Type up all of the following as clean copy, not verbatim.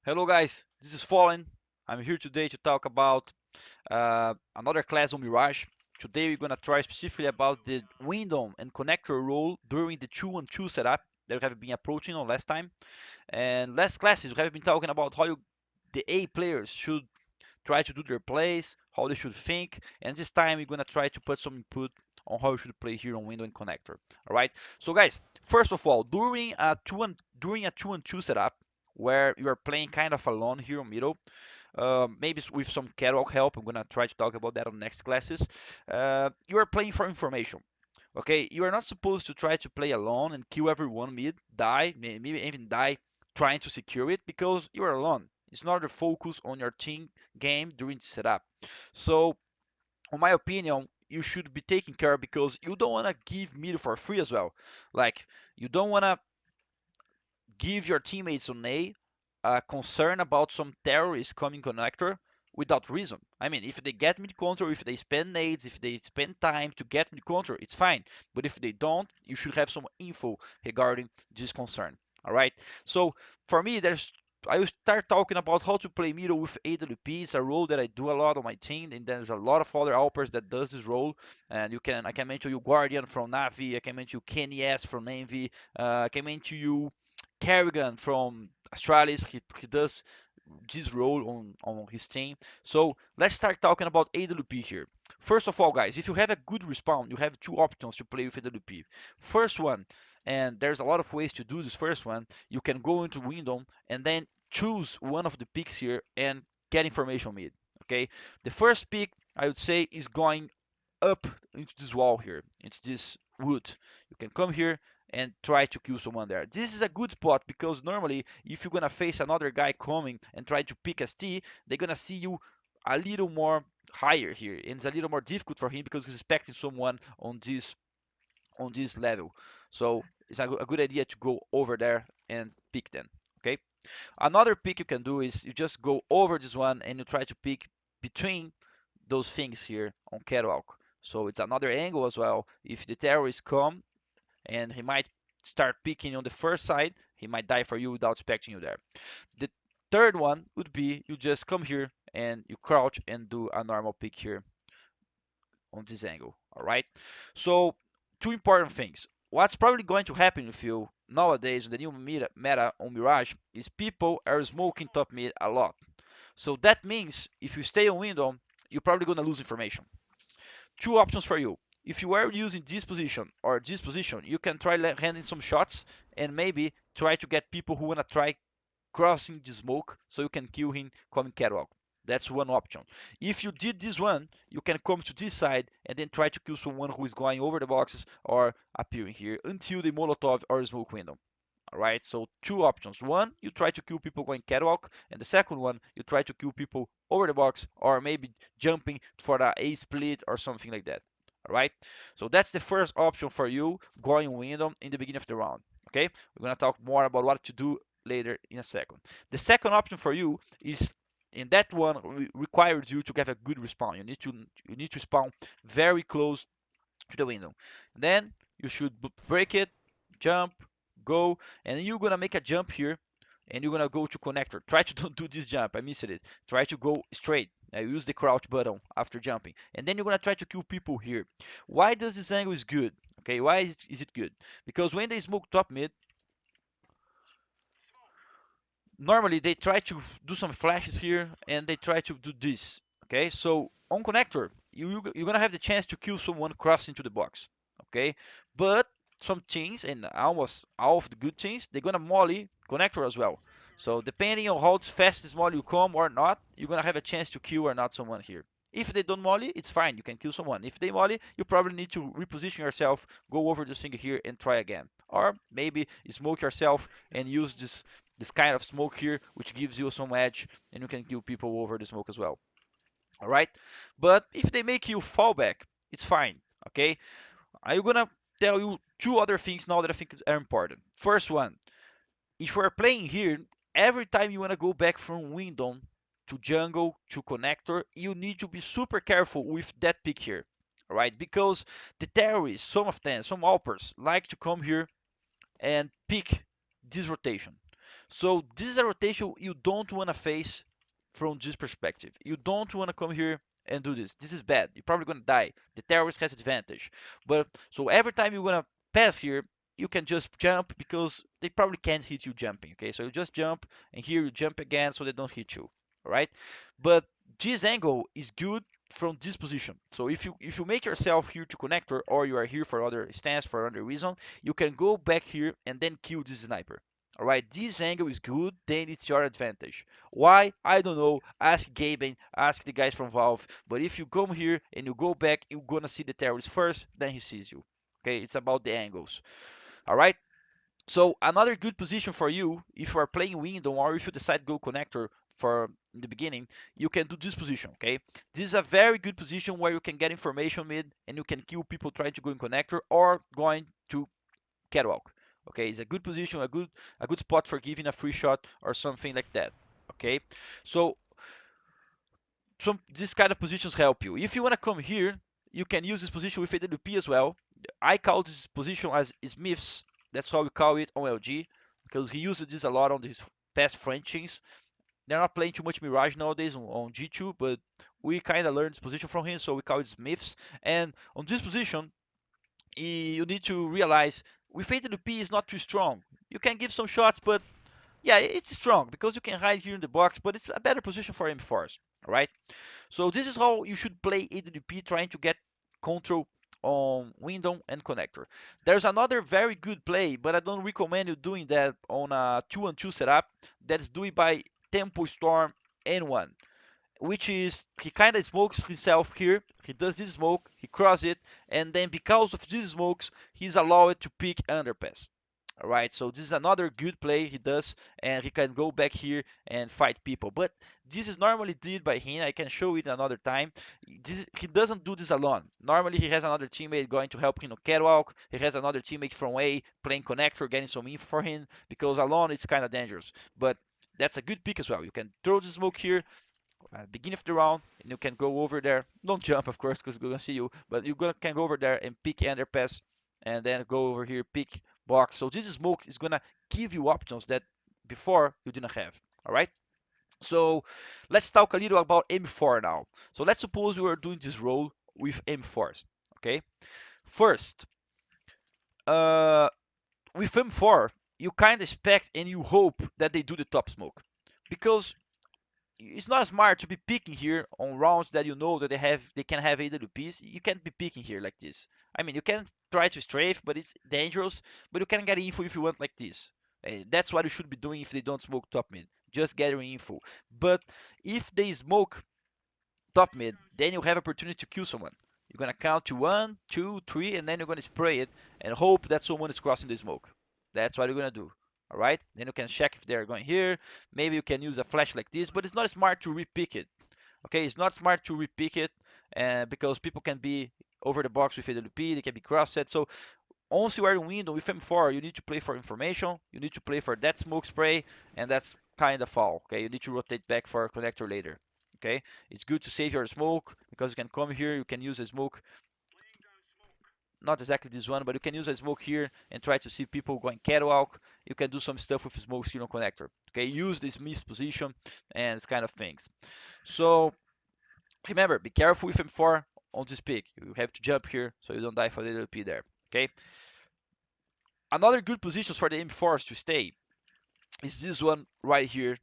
Hello guys, this is FalleN. I'm here today to talk about another class on Mirage. Today we're gonna try specifically about the window and connector role during the 2-on-2 setup that we have been approaching on last time. And last classes we have been talking about how the A players should try to do their plays, how they should think, and this time we're gonna try to put some input on how you should play here on window and connector. All right. So guys, first of all, during a 2-on-2 setup where you are playing kind of alone here on middle, maybe with some catalog help. I'm gonna try to talk about that on next classes. You are playing for information. Okay, you are not supposed to try to play alone and kill everyone mid, die, maybe even die trying to secure it because you are alone. It's not the focus on your team game during the setup. So, in my opinion, you should be taking care because you don't want to give mid for free as well. Like, you don't want to give your teammates on A concern about some terrorist coming connector without reason. I mean, if they get mid counter, if they spend nades, if they spend time to get mid counter, it's fine. But if they don't, you should have some info regarding this concern. All right. So for me, I will start talking about how to play middle with AWP. It's a role that I do a lot on my team, and there's a lot of other Alpers that does this role. And I can mention you Guardian from Navi, I can mention you Kenny S from Envy, I can mention you Kerrigan from Astralis. He does this role on his team. So let's start talking about AWP here. First of all, guys, if you have a good respawn, you have two options to play with AWP. First one, and there's a lot of ways to do this first one, you can go into window and then choose one of the picks here and get information mid. Okay, the first pick I would say is going up into this wall here, into this wood. You can come here and try to kill someone there. This is a good spot because normally if you're gonna face another guy coming and try to pick a T, they're gonna see you a little more higher here, and it's a little more difficult for him because he's expecting someone on this level. So it's a good idea to go over there and pick them. Okay. Another pick you can do is you just go over this one and you try to pick between those things here on catwalk. So it's another angle as well. If the terrorists come and he might start picking on the first side, he might die for you without expecting you there. The third one would be you just come here and you crouch and do a normal pick here on this angle. All right. So two important things. What's probably going to happen with you nowadays in the new meta on Mirage is people are smoking top mid a lot. So that means if you stay on window, you're probably going to lose information. Two options for you. If you are using this position or this position, you can try landing some shots and maybe try to get people who want to try crossing the smoke so you can kill him coming catwalk. That's one option. If you did this one, you can come to this side and then try to kill someone who is going over the boxes or appearing here until the Molotov or smoke window. Alright, so two options. One, you try to kill people going catwalk, and the second one, you try to kill people over the box or maybe jumping for the A split or something like that. Alright, so that's the first option for you going window in the beginning of the round. Okay, we're gonna talk more about what to do later in a second. The second option for you is in that one requires you to get a good respawn. You need to spawn very close to the window. Then you should break it, jump, go, and you're gonna make a jump here, and you're gonna go to connector. Try to don't do this jump. I missed it. Try to go straight. Use the crouch button after jumping, and then you're gonna try to kill people here. Why does this angle is good? Okay, why is it good? Because when they smoke top mid, normally they try to do some flashes here, and they try to do this. Okay, so on connector, you're gonna have the chance to kill someone crossing to the box. Okay, but some teams and almost all of the good teams, they're gonna molly connector as well. So depending on how fast this molly you come or not, you're gonna have a chance to kill or not someone here. If they don't molly, it's fine, you can kill someone. If they molly, you probably need to reposition yourself, go over this thing here and try again. Or maybe smoke yourself and use this kind of smoke here, which gives you some edge, and you can kill people over the smoke as well. All right, but if they make you fall back, it's fine. Okay, I'm gonna tell you two other things now that I think are important. First one, if you're playing here, every time you wanna go back from window to jungle to connector, you need to be super careful with that pick here. All right, because the terrorists, some of them, some alpers, like to come here and pick this rotation. So this is a rotation you don't want to face from this perspective. You don't want to come here and do this. This is bad. You're probably going to die. The terrorist has advantage. But so every time you're going to pass here, you can just jump because they probably can't hit you jumping. Okay, so you just jump and here you jump again so they don't hit you. All right, but this angle is good from this position. So if you make yourself here to connector or you are here for other stance for other reason, you can go back here and then kill this sniper. All right, this angle is good, then it's your advantage. Why? I don't know. Ask Gaben, ask the guys from Valve. But if you come here and you go back, you're gonna see the terrorist first, then he sees you. Okay, it's about the angles. All right. So another good position for you, if you are playing window or if you decide to go connector for in the beginning, you can do this position. Okay, this is a very good position where you can get information mid and you can kill people trying to go in connector or going to catwalk. Okay, it's a good position, a good spot for giving a free shot or something like that. Okay, so some these kind of positions help you. If you want to come here, you can use this position with AWP as well. I call this position as Smiths. That's how we call it on LG because he uses this a lot on his past Frenchings. They're not playing too much Mirage nowadays on G2, but we kind of learned this position from him, so we call it Smiths. And on this position, you need to realize with AWP is not too strong. You can give some shots, but yeah, it's strong because you can hide here in the box, but it's a better position for M4s. All right. So this is how you should play AWP, trying to get control on window and connector. There's another very good play, but I don't recommend you doing that on a 2-on-2 setup. That's doing by Tempo Storm N1, which is he kind of smokes himself here. He does this smoke, he crosses it, and then because of these smokes, he's allowed to pick underpass. All right, so this is another good play he does, and he can go back here and fight people. But this is normally did by him. I can show it another time. He doesn't do this alone. Normally he has another teammate going to help him on catwalk. He has another teammate from A playing connector, getting some info for him because alone it's kind of dangerous. But that's a good pick as well. You can throw the smoke here, beginning of the round, and you can go over there. Don't jump, of course, because it's gonna see you, but can go over there and pick underpass, and then go over here, pick box. So this smoke is gonna give you options that before you didn't have. All right. So let's talk a little about M4 now. So let's suppose we are doing this role with M4s. Okay. First, uh, with M4, you kind of expect and you hope that they do the top smoke because it's not smart to be picking here on rounds that you know that they can have AWPs. You can't be picking here like this. I mean, you can try to strafe, but it's dangerous. But you can get info if you want like this. That's what you should be doing if they don't smoke top mid. Just gathering info. But if they smoke top mid, then you have opportunity to kill someone. You're gonna count to 1, 2, 3, and then you're gonna spray it and hope that someone is crossing the smoke. That's what you're gonna do. All right. Then you can check if they're going here. Maybe you can use a flash like this, but it's not smart to repick it. Okay, it's not smart to repick it, because people can be over the box with AWP. They can be cross-set. So once you are in window with M4, you need to play for information. You need to play for that smoke spray, and that's kind of foul. Okay, you need to rotate back for a connector later. Okay, it's good to save your smoke because you can come here, you can use a smoke, not exactly this one, but you can use a smoke here and try to see people going catwalk. You can do some stuff with smoke here on connector. Okay, use this miss position and this kind of things. So remember, be careful with M4 on this pick. You have to jump here so you don't die for the LP there. Okay. Another good position for the M4s to stay is this one right here,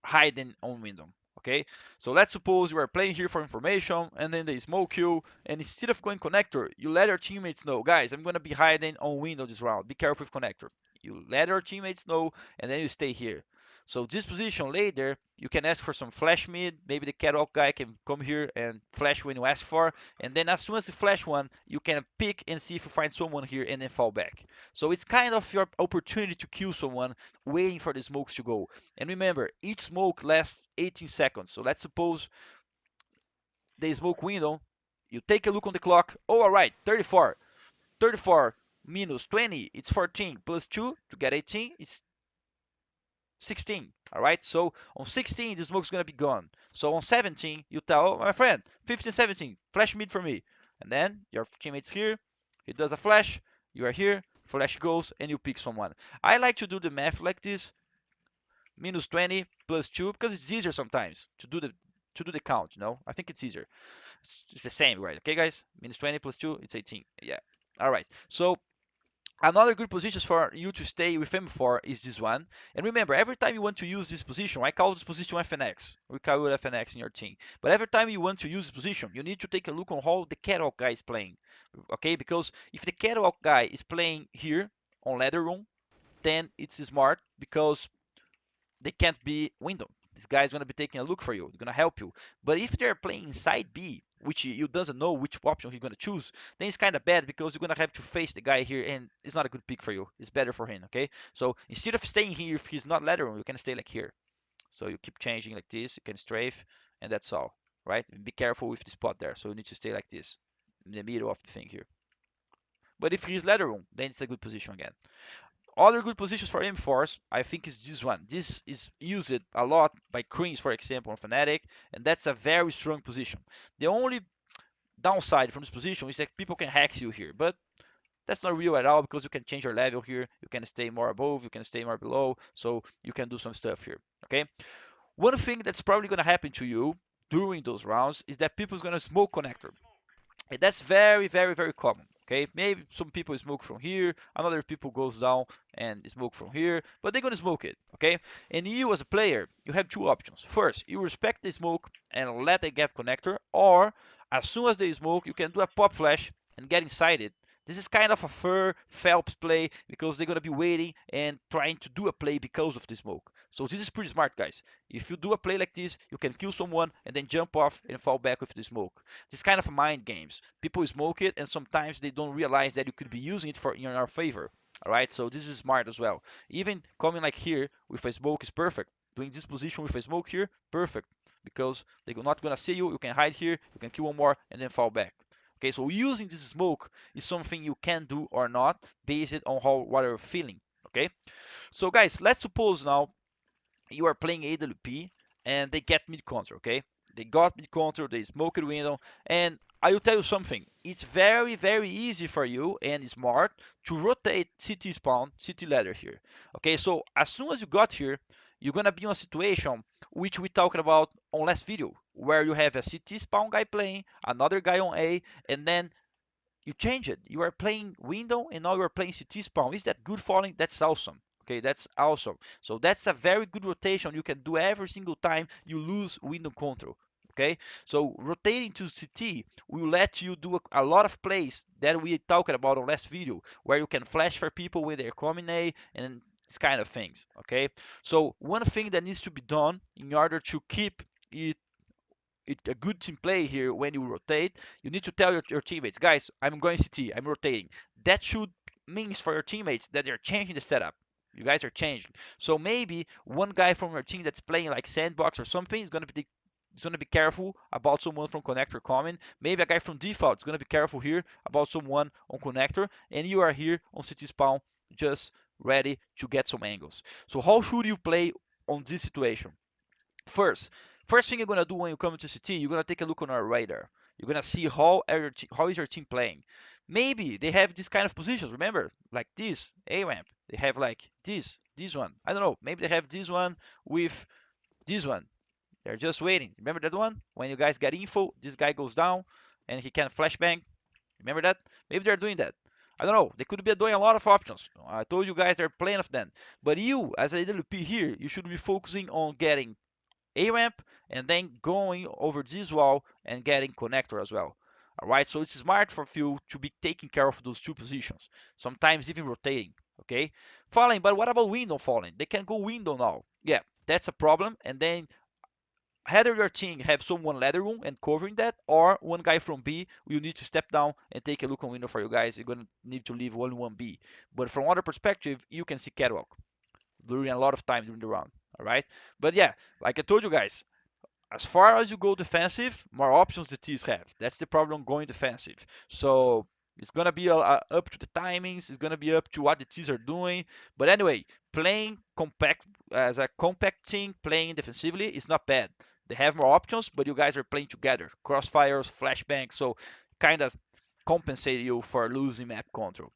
hiding on window. Okay, so let's suppose you are playing here for information and then they smoke you, and instead of going connector, you let your teammates know, guys, I'm gonna be hiding on window this round. Be careful with connector. You let your teammates know, and then you stay here. So this position later, you can ask for some flash mid. Maybe the catwalk guy can come here and flash when you ask for, and then as soon as you flash one, you can pick and see if you find someone here and then fall back. So it's kind of your opportunity to kill someone, waiting for the smokes to go. And remember, each smoke lasts 18 seconds. So let's suppose they smoke window. You take a look on the clock. Oh, all right, 34. 34 minus 20, it's 14. Plus 2 to get 18, it's 16. All right, so on 16, the smoke's going to be gone. So on 17, you tell, oh, my friend, 15, 17, flash mid for me. And then your teammate's here. He does a flash. You are here. Flash goes, and you pick someone. I like to do the math like this. minus 20 plus 2 because it's easier sometimes to do the count, you know. I think it's easier. It's the same, right? Okay, guys? Minus 20 plus 2, it's 18. Yeah. All right. So another good position for you to stay with M4 is this one. And remember, every time you want to use this position, I call this position FNX. We call it FNX in your team. But every time you want to use this position, you need to take a look on how the catwalk guy is playing. Okay, because if the catwalk guy is playing here on ladder room, then it's smart because they can't be window. This guy's gonna be taking a look for you. They're gonna help you. But if they're playing inside B, which you doesn't know which option he's gonna choose, then it's kind of bad because you're gonna have to face the guy here, and it's not a good pick for you. It's better for him. Okay. So instead of staying here, if he's not lateral, you can stay like here. So you keep changing like this. You can strafe, and that's all. Right. Be careful with the spot there. So you need to stay like this in the middle of the thing here. But if he's lateral, then it's a good position again. Other good positions for M4s, I think, is this one. This is used a lot by Creams, for example, on Fnatic, and that's a very strong position. The only downside from this position is that people can hack you here, but that's not real at all because you can change your level here. You can stay more above, you can stay more below, so you can do some stuff here. Okay. One thing that's probably going to happen to you during those rounds is that people's going to smoke connector. And that's very, very, very common. Okay, maybe some people smoke from here, another people goes down and smoke from here, but they're gonna smoke it. Okay, and you as a player, you have two options. First, you respect the smoke and let the gap connector, or as soon as they smoke, you can do a pop flash and get inside it. This is kind of a fair Phelps play because they're gonna be waiting and trying to do a play because of the smoke. So this is pretty smart, guys. If you do a play like this, you can kill someone and then jump off and fall back with the smoke. This kind of mind games. People smoke it, and sometimes they don't realize that you could be using it for in your favor. All right, so this is smart as well. Even coming like here with a smoke is perfect. Doing this position with a smoke here, perfect, because they're not gonna see you. You can hide here, you can kill one more, and then fall back. Okay, so using this smoke is something you can do or not based on how what you're feeling. Okay, so guys, let's suppose now you are playing AWP and they get mid counter, okay? They got mid counter, they smoked window, and I will tell you something. It's very, very easy for you and smart to rotate CT spawn, CT ladder here. Okay, so as soon as you got here, you're gonna be in a situation which we talked about on last video, where you have a CT spawn guy playing, another guy on A, and then you change it. You are playing window and now you are playing CT spawn. Is that good FalleN? That's awesome. Okay, that's awesome. So that's a very good rotation you can do every single time you lose window control. Okay, so rotating to CT will let you do a lot of plays that we talked about on last video, where you can flash for people when they're coming A and this kind of things. Okay, so one thing that needs to be done in order to keep it a good team play here when you rotate, you need to tell your teammates, guys, I'm going CT, I'm rotating. That should means for your teammates that they're changing the setup. You guys are changing. So maybe one guy from your team that's playing like sandbox or something is gonna be careful about someone from connector coming. Maybe a guy from default is gonna be careful here about someone on connector, and you are here on CT spawn just ready to get some angles. So how should you play on this situation? First, first thing you're gonna do when you come to CT, you're gonna take a look on our radar. You're gonna see how is your team playing. Maybe they have this kind of positions. Remember, like this A ramp. They have like this one. I don't know. Maybe they have this one with this one. They're just waiting. Remember that one? When you guys get info, this guy goes down and he can flashbang. Remember that? Maybe they're doing that. I don't know. They could be doing a lot of options. I told you guys there are plenty of them. But you, as a AWP here, you should be focusing on getting a ramp and then going over this wall and getting connector as well. All right, so it's smart for you to be taking care of those two positions, sometimes even rotating. Okay, FalleN, but what about window FalleN? They can go window now. Yeah, that's a problem. And then either your team have someone ladder room and covering that, or one guy from B will need to step down and take a look on window for you guys. You're gonna need to leave one B. But from other perspective, you can see catwalk during a lot of time during the round. All right, but yeah, like I told you guys, as far as you go defensive, more options the T's have. That's the problem going defensive. So it's gonna be up to the timings. It's gonna be up to what the T's are doing. But anyway, playing compact as a compact team, playing defensively is not bad. They have more options, but you guys are playing together. Crossfires, flashbang, so kind of compensate you for losing map control,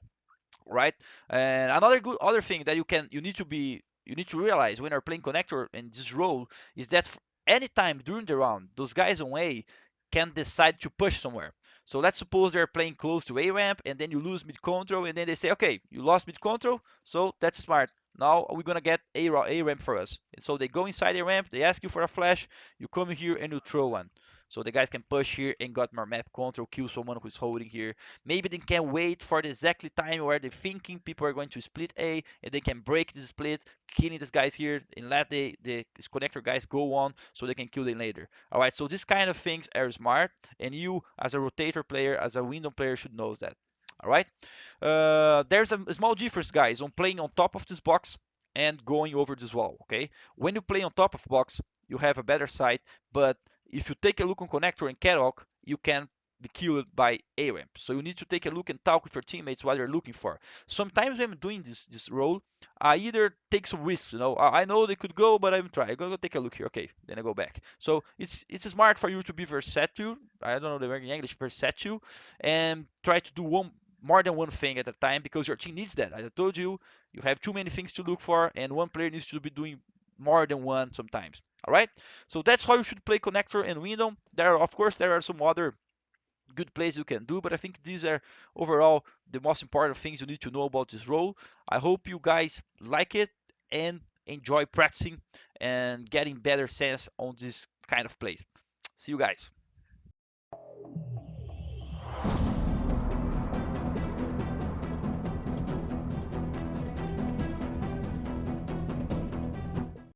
right? And another good other thing that you need to be you need to realize when you're playing connector in this role is that anytime during the round, those guys on A can decide to push somewhere. So let's suppose they're playing close to A ramp and then you lose mid control and then they say, okay, you lost mid control, so that's smart. Now we're gonna get A ramp for us. And so they go inside A ramp, they ask you for a flash, you come here and you throw one. So the guys can push here and got more map control, kill someone who's holding here. Maybe they can wait for the exactly time where they're thinking people are going to split A, and they can break the split, killing these guys here, and let the connector guys go on so they can kill them later. All right, so these kind of things are smart, and you as a rotator player, as a window player, should know that. All right. There's a small difference, guys, on playing on top of this box and going over this wall. Okay. When you play on top of box, you have a better sight, but if you take a look on connector and catwalk, you can be killed by a ramp. So you need to take a look and talk with your teammates what you're looking for. Sometimes when I'm doing this role, I either take some risks. I know they could go, but I'm trying. I go take a look here. Okay, then I go back. So it's smart for you to be versatile. I don't know the word in English, versatile, and try to do more than one thing at a time because your team needs that. As I told you, you have too many things to look for, and one player needs to be doing more than one sometimes. All right, so that's how you should play connector and window. Of course, there are some other good plays you can do, but I think these are overall the most important things you need to know about this role. I hope you guys like it and enjoy practicing and getting better sense on this kind of plays. See you guys.